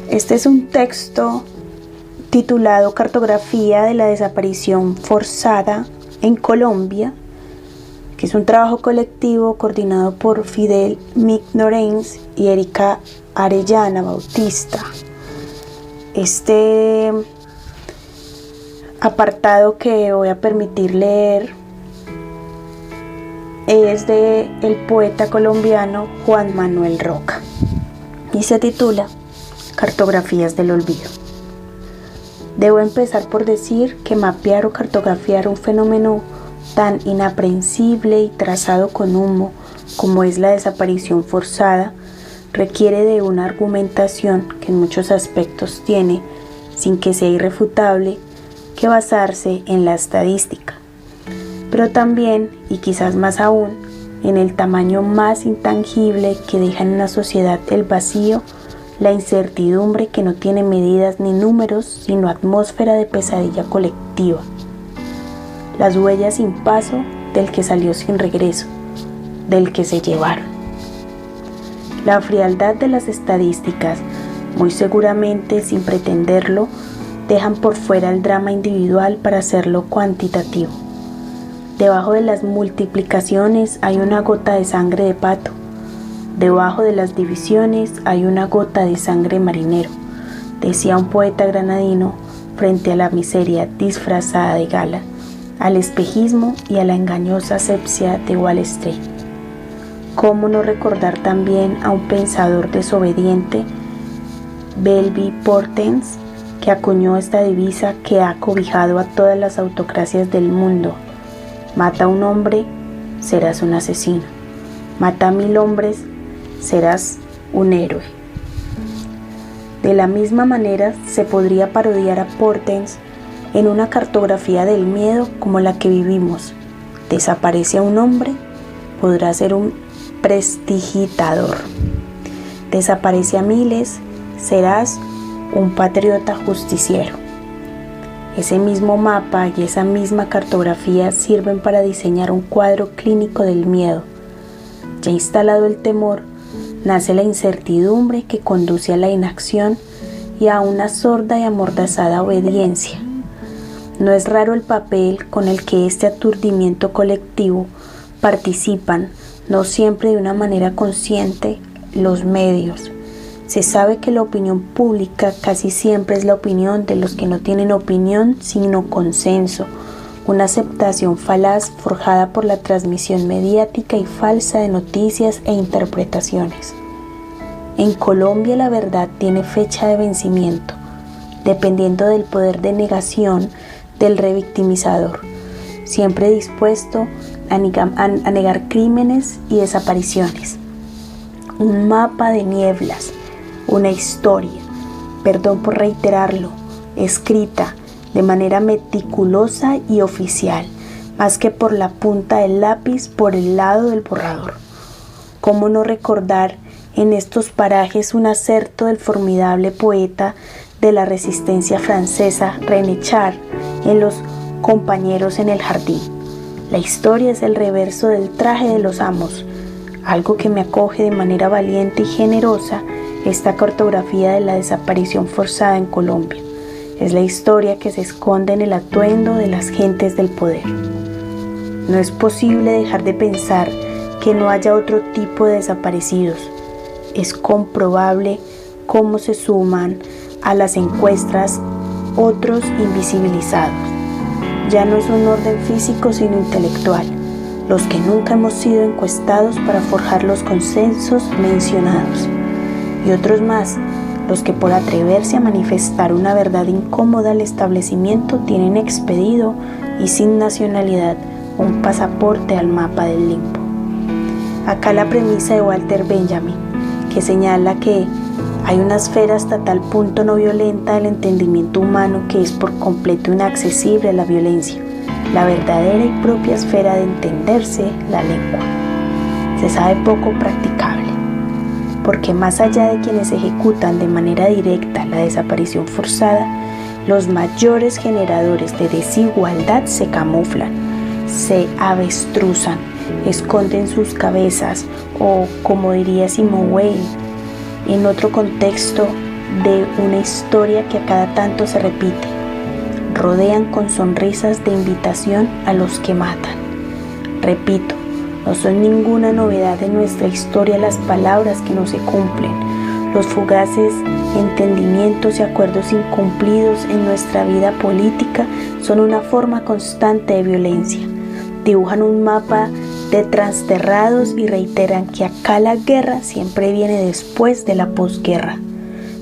Este es un texto titulado Cartografía de la desaparición forzada en Colombia, que es un trabajo colectivo coordinado por Fidel Mignorenz y Erika Arellana Bautista. Este apartado que voy a permitir leer es de el poeta colombiano Juan Manuel Roca y se titula Cartografías del olvido. Debo empezar por decir que mapear o cartografiar un fenómeno tan inaprehensible y trazado con humo como es la desaparición forzada requiere de una argumentación que en muchos aspectos tiene, sin que sea irrefutable, que basarse en la estadística, pero también, y quizás más aún, en el tamaño más intangible que deja en una sociedad el vacío, la incertidumbre que no tiene medidas ni números, sino atmósfera de pesadilla colectiva, las huellas sin paso del que salió sin regreso, del que se llevaron. La frialdad de las estadísticas, muy seguramente sin pretenderlo, dejan por fuera el drama individual para hacerlo cuantitativo. Debajo de las multiplicaciones hay una gota de sangre de pato. Debajo de las divisiones hay una gota de sangre marinero, decía un poeta granadino frente a la miseria disfrazada de gala, al espejismo y a la engañosa asepsia de Wall Street. ¿Cómo no recordar también a un pensador desobediente, Belvi Portens, que acuñó esta divisa que ha cobijado a todas las autocracias del mundo? Mata a un hombre, serás un asesino. Mata a 1000 hombres, serás un héroe. De la misma manera se podría parodiar a Portens en una cartografía del miedo como la que vivimos. Desaparece a un hombre, podrá ser un prestigitador. Desaparece a miles, serás un patriota justiciero. Ese mismo mapa y esa misma cartografía sirven para diseñar un cuadro clínico del miedo. Ya instalado el temor, nace la incertidumbre que conduce a la inacción y a una sorda y amordazada obediencia. No es raro el papel con el que este aturdimiento colectivo participan, no siempre de una manera consciente, los medios. Se sabe que la opinión pública casi siempre es la opinión de los que no tienen opinión sino consenso, una aceptación falaz forjada por la transmisión mediática y falsa de noticias e interpretaciones. En Colombia la verdad tiene fecha de vencimiento, dependiendo del poder de negación del revictimizador, siempre dispuesto a negar crímenes y desapariciones. Un mapa de nieblas, una historia, perdón por reiterarlo, escrita de manera meticulosa y oficial, más que por la punta del lápiz por el lado del borrador. ¿Cómo no recordar en estos parajes un acerto del formidable poeta de la resistencia francesa René Char en Los compañeros en el jardín? La historia es el reverso del traje de los amos, algo que me acoge de manera valiente y generosa esta cartografía de la desaparición forzada en Colombia. Es la historia que se esconde en el atuendo de las gentes del poder. No es posible dejar de pensar que no haya otro tipo de desaparecidos. Es comprobable cómo se suman a las encuestas otros invisibilizados. Ya no es un orden físico sino intelectual, los que nunca hemos sido encuestados para forjar los consensos mencionados, y otros más, los que por atreverse a manifestar una verdad incómoda al establecimiento tienen expedido y sin nacionalidad un pasaporte al mapa del limbo. Acá la premisa de Walter Benjamin, que señala que hay una esfera hasta tal punto no violenta del entendimiento humano que es por completo inaccesible a la violencia, la verdadera y propia esfera de entenderse, la lengua. Se sabe poco practicable, porque más allá de quienes ejecutan de manera directa la desaparición forzada, los mayores generadores de desigualdad se camuflan, se avestruzan, esconden sus cabezas o, como diría Simone Weil, en otro contexto, de una historia que a cada tanto se repite. Rodean con sonrisas de invitación a los que matan. Repito, no son ninguna novedad en nuestra historia las palabras que no se cumplen, los fugaces entendimientos y acuerdos incumplidos en nuestra vida política son una forma constante de violencia. Dibujan un mapa de trasterrados y reiteran que acá la guerra siempre viene después de la posguerra.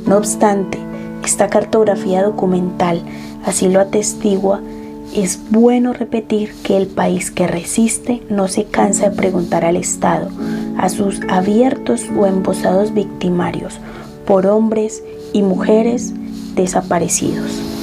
No obstante, esta cartografía documental así lo atestigua. Es bueno repetir que el país que resiste no se cansa de preguntar al Estado, a sus abiertos o embosados victimarios, por hombres y mujeres desaparecidos.